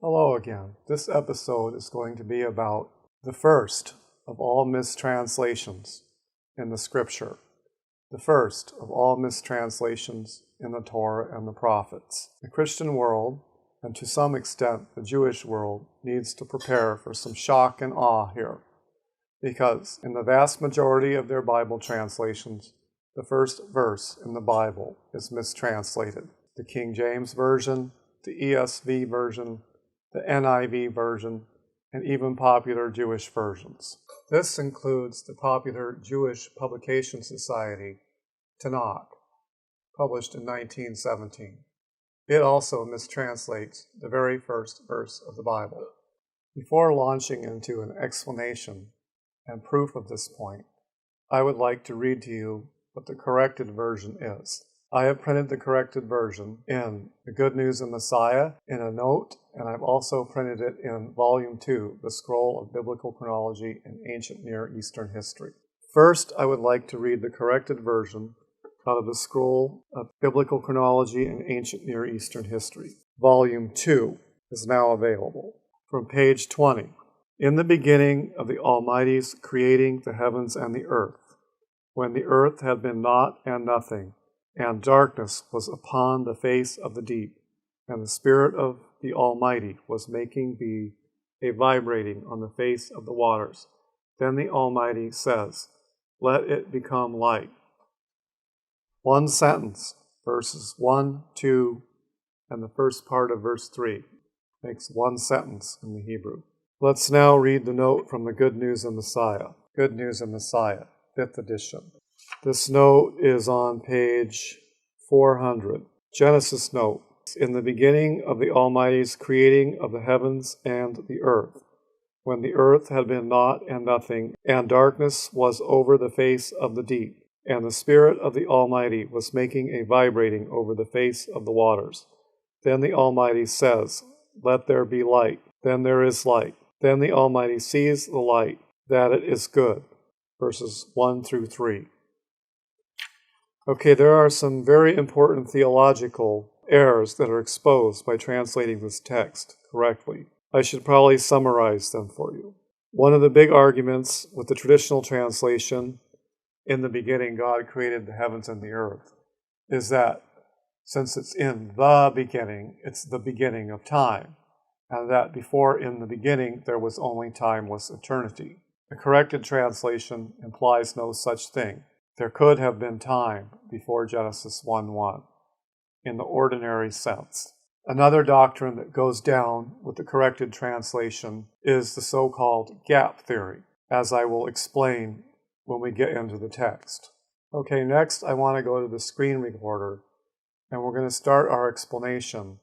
Hello again. This episode is going to be about the first of all mistranslations in the Scripture, the first of all mistranslations in the Torah and the prophets. The Christian world, and to some extent the Jewish world, needs to prepare for some shock and awe here, because in the vast majority of their Bible translations, the first verse in the Bible is mistranslated. The King James Version, the ESV version, the NIV version, and even popular Jewish versions. This includes the popular Jewish Publication Society, Tanakh, published in 1917. It also mistranslates the very first verse of the Bible. Before launching into an explanation and proof of this point, I would like to read to you what the corrected version is. I have printed the corrected version in The Good News of Messiah in a note, and I've also printed it in Volume 2, The Scroll of Biblical Chronology in Ancient Near Eastern History. First, I would like to read the corrected version out of the Scroll of Biblical Chronology in Ancient Near Eastern History. Volume 2 is now available. From page 20. In the beginning of the Almighty's creating the heavens and the earth, when the earth had been naught and nothing, and darkness was upon the face of the deep, and the Spirit of the Almighty was making a vibrating on the face of the waters. Then the Almighty says, "Let it become light." One sentence, verses 1, 2, and the first part of verse 3, makes one sentence in the Hebrew. Let's now read the note from the Good News of Messiah. Good News of Messiah, 5th edition. This note is on page 400. Genesis note. In the beginning of the Almighty's creating of the heavens and the earth, when the earth had been naught and nothing, and darkness was over the face of the deep, and the Spirit of the Almighty was making a vibrating over the face of the waters. Then the Almighty says, "Let there be light." Then there is light. Then the Almighty sees the light, that it is good. Verses 1 through 3. Okay, there are some very important theological errors that are exposed by translating this text correctly. I should probably summarize them for you. One of the big arguments with the traditional translation, "In the beginning God created the heavens and the earth," is that since it's in the beginning, it's the beginning of time, and that before in the beginning there was only timeless eternity. The corrected translation implies no such thing. There could have been time before Genesis 1:1, in the ordinary sense. Another doctrine that goes down with the corrected translation is the so-called gap theory, as I will explain when we get into the text. Okay, next I want to go to the screen recorder, and we're going to start our explanation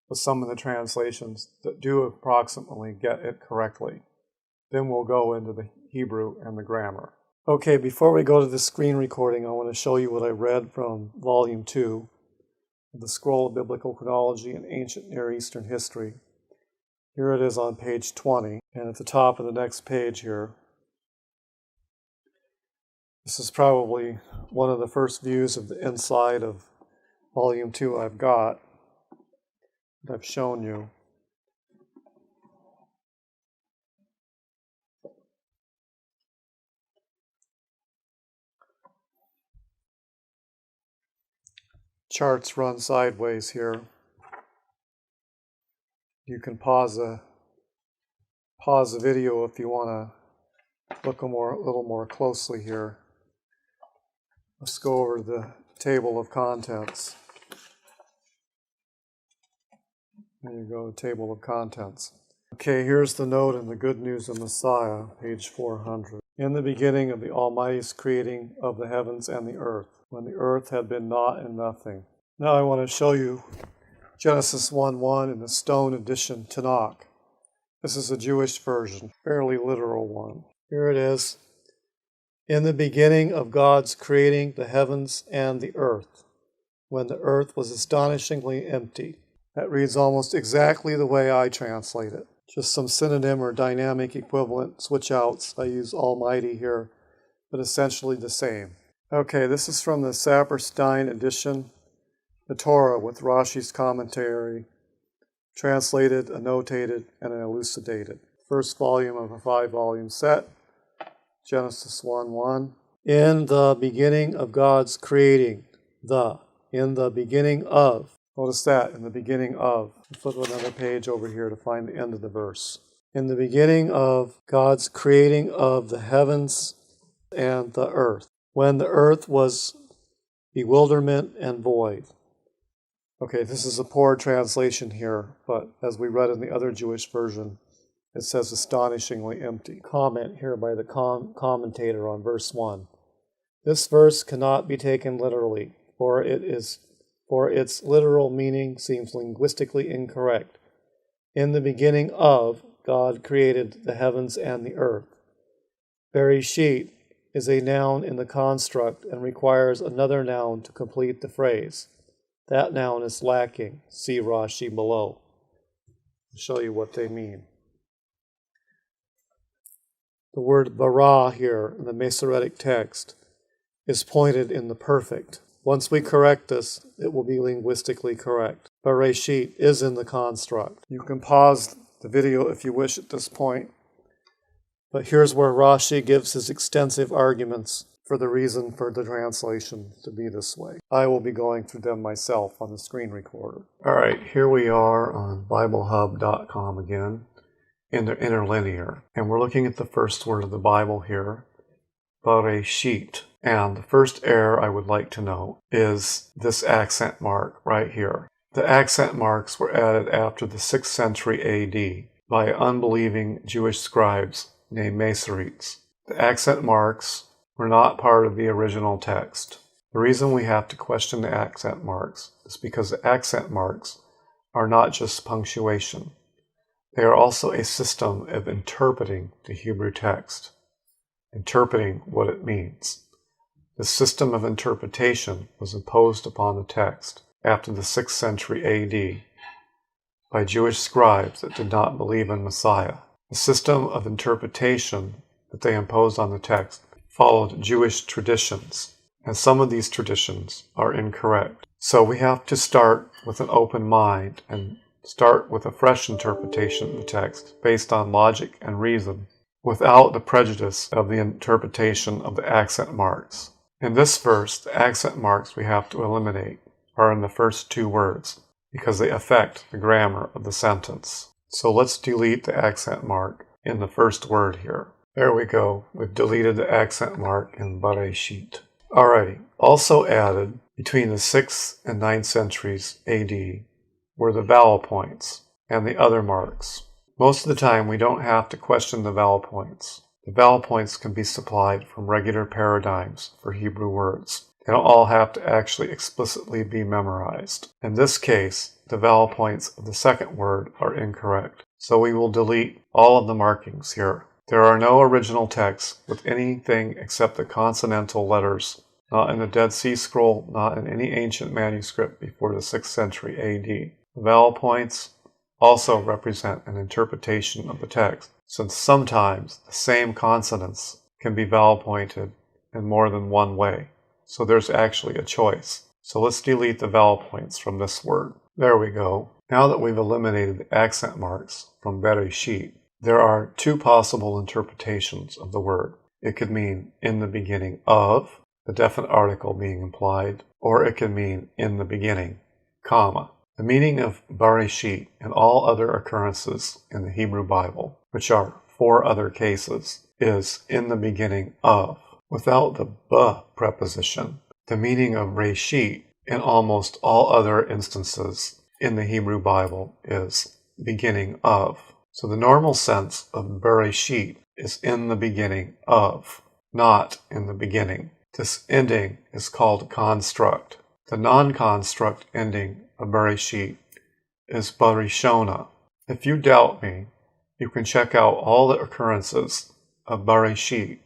with some of the translations that do approximately get it correctly. Then we'll go into the Hebrew and the grammar. Okay, before we go to the screen recording, I want to show you what I read from Volume 2 of the Scroll of Biblical Chronology in Ancient Near Eastern History. Here it is on page 20, and at the top of the next page here. This is probably one of the first views of the inside of Volume 2 I've got, that I've shown you. Charts run sideways here. You can pause the video if you want to look a little more closely here. Let's go over the table of contents. There you go, table of contents. Okay, here's the note in the Good News of Messiah, page 400. In the beginning of the Almighty's creating of the heavens and the earth, when the earth had been naught and nothing. Now I want to show you Genesis 1:1 in the Stone Edition Tanakh. This is a Jewish version, fairly literal one. Here it is. In the beginning of God's creating the heavens and the earth, when the earth was astonishingly empty. That reads almost exactly the way I translate it. Just some synonym or dynamic equivalent switch outs. I use Almighty here, but essentially the same. Okay, this is from the Saperstein edition, the Torah with Rashi's commentary, translated, annotated, and elucidated. First volume of a 5-volume set, Genesis 1:1. In the beginning of God's creating, in the beginning of. Notice that, in the beginning of. Flip another page over here to find the end of the verse. In the beginning of God's creating of the heavens and the earth, when the earth was bewilderment and void. Okay, this is a poor translation here, but as we read in the other Jewish version, it says astonishingly empty. Comment here by the commentator on verse 1. This verse cannot be taken literally, for its literal meaning seems linguistically incorrect. In the beginning of, God created the heavens and the earth. Bereshit is a noun in the construct and requires another noun to complete the phrase. That noun is lacking. See Rashi below. I'll show you what they mean. The word bara here in the Masoretic text is pointed in the perfect. Once we correct this, it will be linguistically correct. Bereshit is in the construct. You can pause the video if you wish at this point. But here's where Rashi gives his extensive arguments for the reason for the translation to be this way. I will be going through them myself on the screen recorder. All right, here we are on BibleHub.com again in the interlinear. And we're looking at the first word of the Bible here, Bereshit. And the first error I would like to note is this accent mark right here. The accent marks were added after the 6th century AD by unbelieving Jewish scribes named Masoretes. The accent marks were not part of the original text. The reason we have to question the accent marks is because the accent marks are not just punctuation. They are also a system of interpreting the Hebrew text, interpreting what it means. The system of interpretation was imposed upon the text after the 6th century AD by Jewish scribes that did not believe in Messiah. The system of interpretation that they imposed on the text followed Jewish traditions, and some of these traditions are incorrect. So we have to start with an open mind and start with a fresh interpretation of the text based on logic and reason, without the prejudice of the interpretation of the accent marks. In this verse, the accent marks we have to eliminate are in the first 2 words because they affect the grammar of the sentence. So let's delete the accent mark in the first word here. There we go. We've deleted the accent mark in Bereshit. Alrighty. Also added between the 6th and 9th centuries AD were the vowel points and the other marks. Most of the time we don't have to question the vowel points. The vowel points can be supplied from regular paradigms for Hebrew words. They don't all have to actually explicitly be memorized. In this case, the vowel points of the second word are incorrect. So we will delete all of the markings here. There are no original texts with anything except the consonantal letters, not in the Dead Sea Scroll, not in any ancient manuscript before the 6th century AD. The vowel points also represent an interpretation of the text, since sometimes the same consonants can be vowel pointed in more than one way. So there's actually a choice. So let's delete the vowel points from this word. There we go. Now that we've eliminated the accent marks from Bereshit, there are 2 possible interpretations of the word. It could mean in the beginning of, the definite article being implied, or it can mean in the beginning, comma. The meaning of Bereshit and all other occurrences in the Hebrew Bible, which are 4 other cases, is in the beginning of. Without the b preposition, the meaning of Reshit in almost all other instances in the Hebrew Bible is beginning of. So the normal sense of Bereshit is in the beginning of, not in the beginning. This ending is called construct. The non-construct ending of Bereshit is Bereshona. If you doubt me, you can check out all the occurrences of Bereshit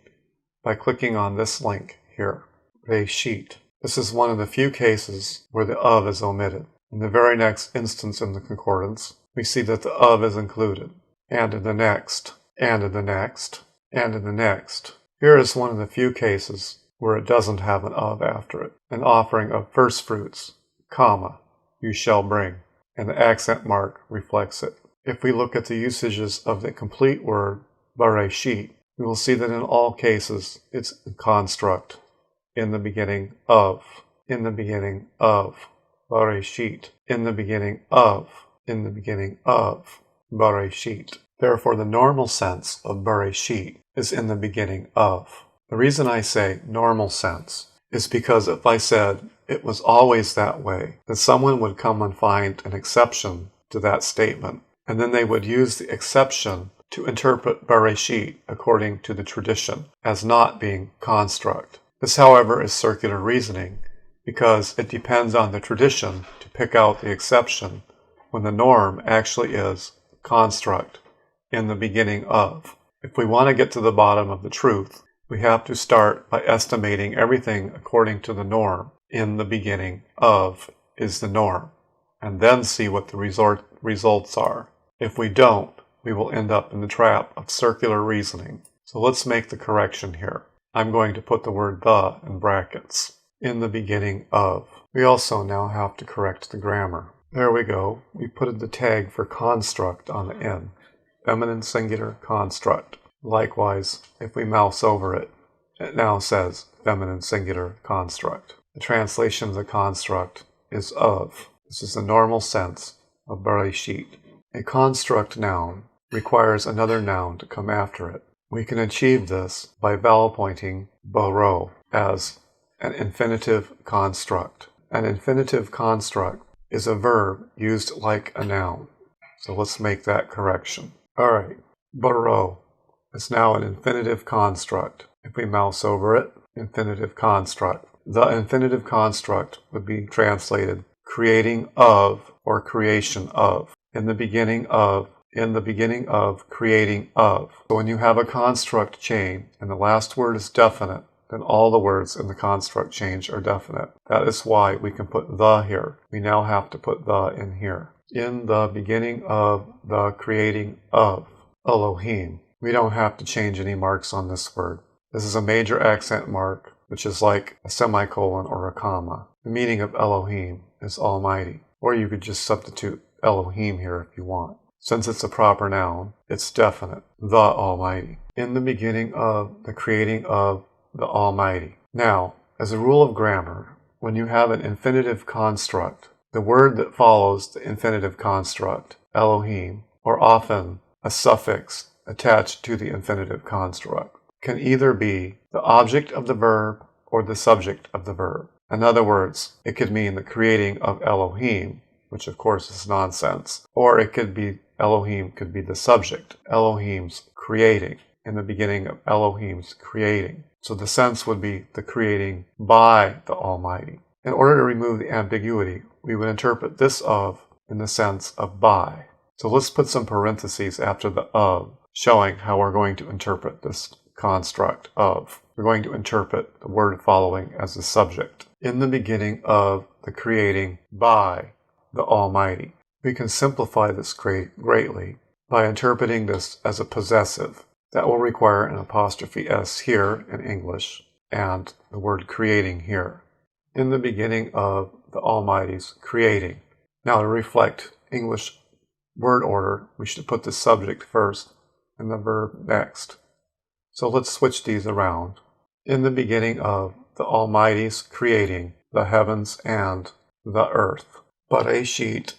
by clicking on this link here, Reshit. This is one of the few cases where the of is omitted. In the very next instance in the concordance, we see that the of is included, and in the next, and in the next, and in the next. Here is one of the few cases where it doesn't have an of after it. An offering of first fruits, comma, you shall bring. and the accent mark reflects it. If we look at the usages of the complete word Bereshit, we will see that in all cases it's a construct. In the beginning of, in the beginning of, Bereshit, in the beginning of, in the beginning of, Bereshit. Therefore, the normal sense of Bereshit is in the beginning of. The reason I say normal sense is because if I said it was always that way, then someone would come and find an exception to that statement, and then they would use the exception to interpret Bereshit according to the tradition as not being construct. This, however, is circular reasoning because it depends on the tradition to pick out the exception when the norm actually is construct, in the beginning of. If we want to get to the bottom of the truth, we have to start by estimating everything according to the norm. In the beginning of is the norm, and then see what the results are. If we don't, we will end up in the trap of circular reasoning. So let's make the correction here. I'm going to put the word the in brackets. In the beginning of. We also now have to correct the grammar. There we go. We put the tag for construct on the end. Feminine singular construct. Likewise, if we mouse over it, it now says feminine singular construct. The translation of the construct is of. This is the normal sense of Bereshit. A construct noun requires another noun to come after it. We can achieve this by vowel pointing baro as an infinitive construct. An infinitive construct is a verb used like a noun. So let's make that correction. Alright, baro is now an infinitive construct. If we mouse over it, infinitive construct. The infinitive construct would be translated creating of or creation of. In the beginning of, creating of. So when you have a construct chain and the last word is definite, then all the words in the construct chain are definite. That is why we can put the here. We now have to put the in here. In the beginning of, the creating of, Elohim. We don't have to change any marks on this word. This is a major accent mark, which is like a semicolon or a comma. The meaning of Elohim is Almighty. Or you could just substitute Elohim here if you want. Since it's a proper noun, it's definite. The Almighty. In the beginning of, the creating of, the Almighty. Now, as a rule of grammar, when you have an infinitive construct, the word that follows the infinitive construct, Elohim, or often a suffix attached to the infinitive construct, can either be the object of the verb or the subject of the verb. In other words, it could mean the creating of Elohim, which of course is nonsense, or it could be Elohim could be the subject, Elohim's creating, in the beginning of Elohim's creating. So the sense would be the creating by the Almighty. In order to remove the ambiguity, we would interpret this of in the sense of by. So let's put some parentheses after the of, showing how we're going to interpret this construct of. We're going to interpret the word following as the subject. In the beginning of the creating by the Almighty. We can simplify this greatly by interpreting this as a possessive. That will require an apostrophe S here in English and the word creating here. In the beginning of the Almighty's creating. Now to reflect English word order, we should put the subject first and the verb next. So let's switch these around. In the beginning of the Almighty's creating the heavens and the earth. Bereshit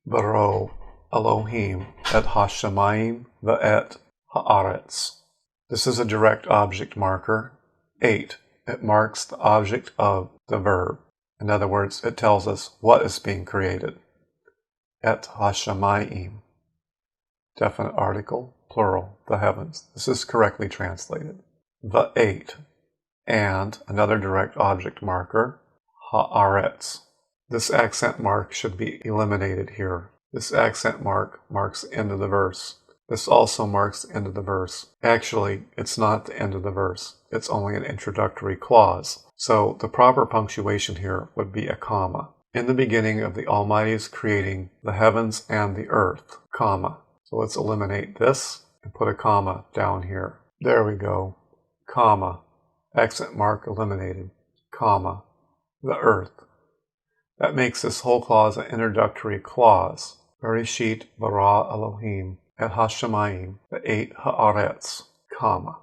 baro Elohim et hashamayim ve'et haaretz. This is a direct object marker. 8. It marks the object of the verb. In other words, it tells us what is being created. Et hashamayim. Definite article, plural, the heavens. This is correctly translated. The 8. And another direct object marker, haaretz. This accent mark should be eliminated here. This accent mark marks the end of the verse. This also marks the end of the verse. Actually, it's not the end of the verse. It's only an introductory clause. So the proper punctuation here would be a comma. In the beginning of the Almighty's creating the heavens and the earth, comma. So let's eliminate this and put a comma down here. There we go. Comma. Accent mark eliminated. Comma. The earth. That makes this whole clause an introductory clause. Bereshit bara Elohim et hashamayim ve'et haaretz, comma.